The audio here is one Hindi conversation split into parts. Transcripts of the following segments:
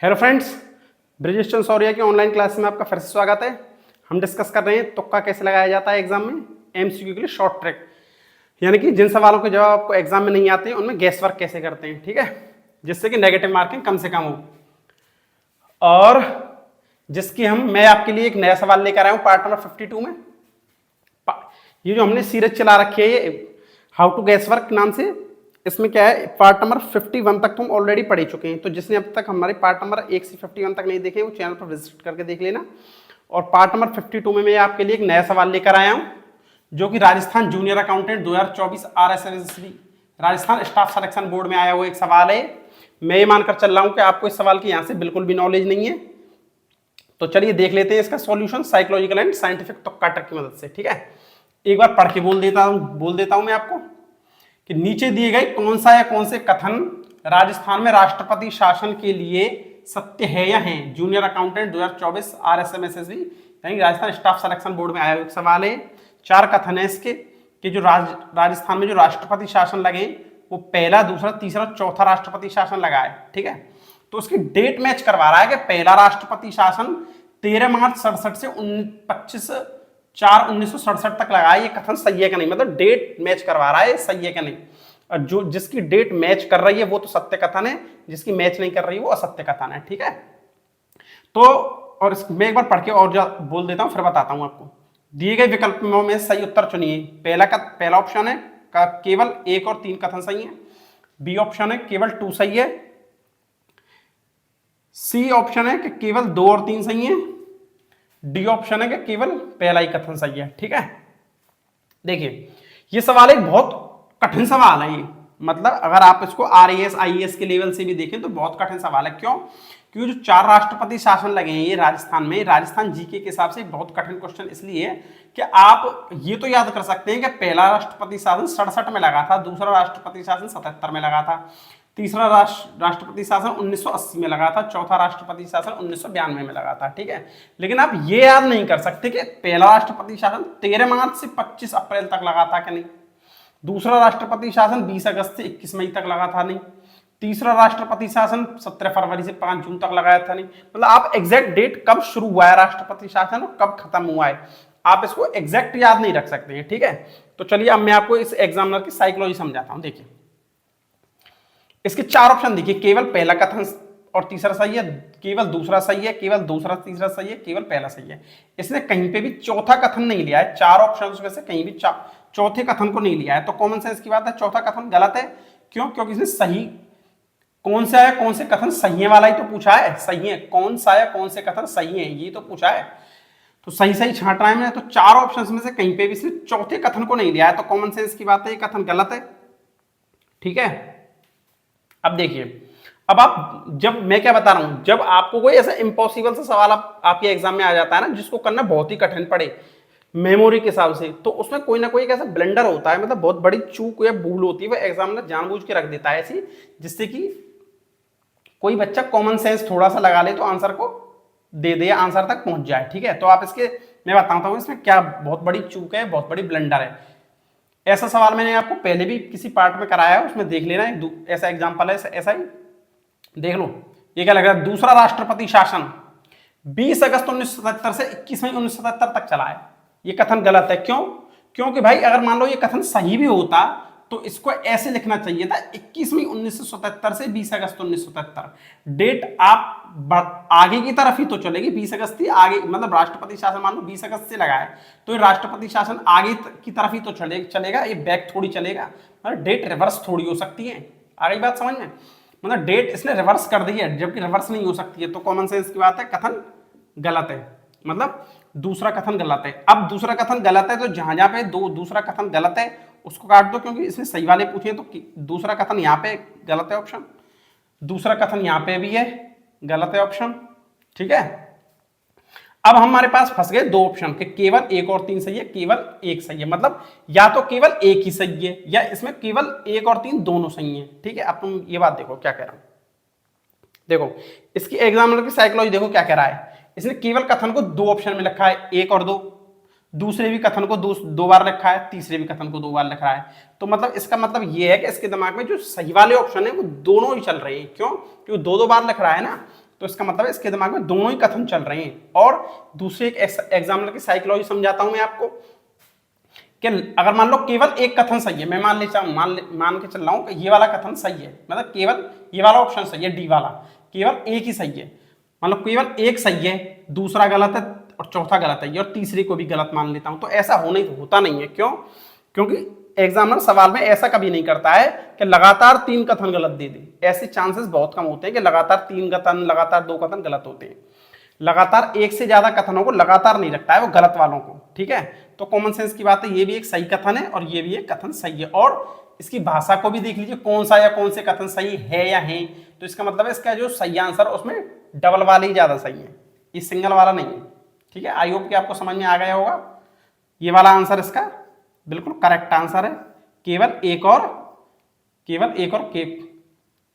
हेलो फ्रेंड्स, ब्रिजेश सौर्या की ऑनलाइन क्लास में आपका फिर से स्वागत है। हम डिस्कस कर रहे हैं तुक्का कैसे लगाया जाता है एग्जाम में, एमसीक्यू के लिए शॉर्ट ट्रिक, यानी कि जिन सवालों के जवाब आपको एग्जाम में नहीं आते हैं उनमें गैस वर्क कैसे करते हैं, ठीक है, जिससे कि नेगेटिव मार्किंग कम से कम हो। और जिसकी मैं आपके लिए एक नया सवाल लेकर आया हूँ पार्ट नंबर 52 में। ये जो हमने सीरीज चला रखी है ये हाउ टू गैस वर्क नाम से, इसमें क्या है, पार्ट नंबर 51 तक तो हम ऑलरेडी पढ़ चुके हैं। तो जिसने अब तक हमारे पार्ट नंबर 1 से 51 तक नहीं देखे वो चैनल पर विजिट करके देख लेना। और पार्ट नंबर 52 में मैं आपके लिए एक नया सवाल लेकर आया हूं, जो कि Rajasthan junior accountant 2024 RSSB Rajasthan staff selection board में आया हुआ एक सवाल है। मैं ये मानकर चल रहा हूं कि आपको इस सवाल की यहां से बिल्कुल भी नॉलेज नहीं है। तो चलिए देख लेते हैं इसका सॉल्यूशन साइकोलॉजिकल एंड साइंटिफिक तुक्का ट्रिक की मदद से, ठीक है। एक बार पढ़ के बोल देता हूं मैं आपको कि नीचे दिए गए कौन सा या कौन से कथन राजस्थान में राष्ट्रपति शासन के लिए सत्य है या है। जूनियर अकाउंटेंट 2024 RSMSSB यानी राजस्थान स्टाफ सिलेक्शन बोर्ड में आया हुआ एक सवाल है। 4 कथन है इसके कि जो राजस्थान में जो राष्ट्रपति शासन लगे वो पहला, दूसरा, तीसरा, चौथा राष्ट्रपति शासन लगा है, ठीक है। तो उसकी डेट मैच करवा रहा है कि पहला राष्ट्रपति शासन 13 मार्च 67 से 25/4/1967 तक लगा है। ये कथन सही है कि नहीं, मतलब डेट मैच करवा रहा है, सही है कि नहीं। और जो जिसकी डेट मैच कर रही है वो तो सत्य कथन है, जिसकी मैच नहीं कर रही है वो असत्य कथन है, ठीक है। तो और मैं एक बार पढ़ के और बोल देता हूं, फिर बताता हूं आपको। दिए गए विकल्पों में सही उत्तर चुनिए। पहला ऑप्शन है का केवल 1 और 3 कथन सही है। बी ऑप्शन है केवल 2 सही है। सी ऑप्शन है कि केवल 2 और 3 सही है। डी ऑप्शन है कि केवल पहला ही कथन सही है, ठीक है। देखिए ये सवाल एक बहुत कठिन सवाल है। ये मतलब अगर आप इसको RAS IAS के लेवल से भी देखें तो बहुत कठिन सवाल है। क्यों? क्योंकि जो 4 राष्ट्रपति शासन लगे हैं ये राजस्थान में, राजस्थान जीके के हिसाब से बहुत कठिन क्वेश्चन इसलिए है कि आप ये तो याद कर सकते हैं कि पहला राष्ट्रपति शासन 67 में लगा था, दूसरा राष्ट्रपति शासन 77 में लगा था, तीसरा राष्ट्रपति शासन 1980 में लगा था, चौथा राष्ट्रपति शासन 1992 में लगा था, ठीक है। लेकिन आप ये याद नहीं कर सकते कि पहला राष्ट्रपति शासन 13 मार्च से 25 अप्रैल तक लगा था कि नहीं, दूसरा राष्ट्रपति शासन 20 अगस्त से 21 मई तक लगा था नहीं, तीसरा राष्ट्रपति शासन 17 फरवरी से 5 जून तक लगाया था नहीं। मतलब आप एग्जैक्ट डेट कब शुरू हुआ है राष्ट्रपति शासन और कब खत्म हुआ है आप इसको एग्जैक्ट याद नहीं रख सकते हैं, ठीक है। तो चलिए अब मैं आपको इस एग्जामिनर की साइकोलॉजी समझाता हूं। देखिए इसके 4 ऑप्शन देखिए, केवल पहला कथन और तीसरा सही है, केवल दूसरा सही है, केवल दूसरा तीसरा सही है, केवल पहला सही है। इसने कहीं पे भी चौथा कथन नहीं लिया है। 4 ऑप्शन में से कहीं भी चौथे कथन को नहीं लिया है। तो कॉमन सेंस की बात है, चौथा कथन गलत है। क्यों? क्योंकि इसने सही कौन सा है, कौन से कथन सही है वाला ही तो पूछा है। सही है कौन सा है, कौन से कथन सही है ये तो पूछा है। तो सही सही छांट रहा है मैं। तो 4 ऑप्शन में से कहीं पे भी इसने चौथे कथन को नहीं लिया है। तो कॉमन सेंस की बात है, ये कथन गलत है, ठीक है। अब देखिए, अब आप जब मैं क्या बता रहा हूं, जब आपको कोई ऐसा इम्पॉसिबल सा सवाल आपके एग्जाम में आ जाता है ना जिसको करना बहुत ही कठिन पड़े मेमोरी के हिसाब से, तो उसमें कोई ना कोई एक ऐसा ब्लंडर होता है, मतलब बहुत बड़ी चूक या भूल होती है, वो एग्जामिनर जानबूझ के रख देता है ऐसी, जिससे कि कोई बच्चा कॉमन सेंस थोड़ा सा लगा ले तो आंसर को दे दे, आंसर तक पहुंच जाए, ठीक है। तो आप इसके मैं बताता हूं इसमें क्या बहुत बड़ी चूक है, बहुत बड़ी ब्लंडर है। ऐसा सवाल मैंने आपको पहले भी किसी पार्ट में कराया है, उसमें देख लेना, ऐसा एग्जाम्पल है, ऐसा ही देख लो। ये क्या लग रहा है, दूसरा राष्ट्रपति शासन 20 अगस्त 1977 से 21 मई 1977 तक चला है। ये कथन गलत है। क्यों? क्योंकि भाई अगर मान लो ये कथन सही भी होता तो इसको ऐसे लिखना चाहिए था 21 मई 1977 से 20 अगस्त 1977। डेट आप आगे की तरफ ही तो चलेगी, 20 अगस्त ही आगे, मतलब राष्ट्रपति शासन मान लो 20 अगस्त से लगा है तो ये राष्ट्रपति शासन आगे की तरफ ही तो चलेगा, ये बैक थोड़ी चलेगा। मतलब डेट रिवर्स थोड़ी हो सकती है। आ गई बात समझ में? मतलब डेट इसने रिवर्स कर दी है, जबकि रिवर्स नहीं हो सकती है। तो कॉमन सेंस की बात है, कथन गलत है, मतलब दूसरा कथन गलत है। अब दूसरा कथन गलत है तो जहां जहां पे दूसरा कथन गलत है उसको काट दो, क्योंकि इसने सही वाले पूछे। तो दूसरा कथन यहाँ पे गलत है ऑप्शन, दूसरा कथन यहाँ पे भी है गलत है ऑप्शन, ठीक है। अब हमारे पास फंस गए 2 ऑप्शन के, केवल 1 और 3 सही है, केवल 1 सही है। मतलब या तो केवल 1 ही सही है या इसमें केवल 1 और 3 दोनों सही है, ठीक है। अब तुम ये बात देखो क्या कह रहा हूं, देखो इसकी एग्जामिनर की साइकोलॉजी देखो क्या कह रहा है। इसने केवल कथन को 2 ऑप्शन में लिखा है, 1 और 2, दूसरे भी कथन को 2 बार लिखा है, तीसरे भी कथन को 2 बार लिखा है। तो मतलब इसका मतलब ये है कि इसके दिमाग में जो सही वाले ऑप्शन है वो दोनों ही चल रहे हैं। क्यों? क्योंकि 2 बार लिख रहा है ना, तो इसका मतलब है इसके दिमाग में दोनों ही कथन चल रहे हैं। और दूसरे एक एग्जाम्पल की साइकोलॉजी समझाता हूं मैं आपको कि अगर मान लो केवल एक कथन सही है, मैं मान के चल रहा हूं कि ये वाला कथन सही है, मतलब केवल ये वाला ऑप्शन सही है, डी वाला, केवल एक ही सही है, मतलब केवल एक सही है, दूसरा गलत है और चौथा गलत है, और तीसरे को भी गलत मान लेता हूं, तो ऐसा होता नहीं है। क्यों? क्योंकि एग्जामिनर सवाल में ऐसा कभी नहीं करता है कि लगातार 3 कथन गलत दे दे। ऐसे चांसेस बहुत कम होते हैं कि लगातार 3 कथन, लगातार 2 कथन गलत होते हैं। लगातार एक से ज्यादा कथनों को लगातार नहीं रखता है वो, गलत वालों को, ठीक है। तो कॉमन सेंस की बात है, ये भी एक सही कथन है और ये भी एक कथन सही है। और इसकी भाषा को भी देख लीजिए, कौन सा या कौन से कथन सही है या है, तो इसका मतलब है इसका जो सही आंसर उसमें डबल वाले ही ज्यादा सही है, ये सिंगल वाला नहीं है, ठीक है। आई होप कि आपको समझ में आ गया होगा। ये वाला आंसर इसका बिल्कुल करेक्ट आंसर है, केवल एक और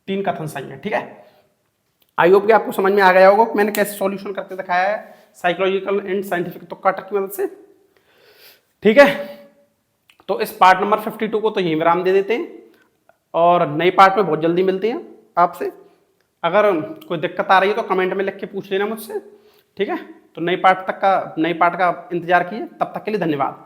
3 कथन सही है, ठीक है। आई होप कि आपको समझ में आ गया होगा कि मैंने कैसे सॉल्यूशन करके दिखाया है साइकोलॉजिकल एंड साइंटिफिक तुक्का टक की मदद से, ठीक है। तो इस पार्ट नंबर 52 को तो यही विराम दे देते हैं और नए पार्ट में बहुत जल्दी मिलते हैं आपसे। अगर कोई दिक्कत आ रही है तो कमेंट में लिख के पूछ लेना मुझसे, ठीक है। तो नए पार्ट का इंतजार कीजिए, तब तक के लिए धन्यवाद।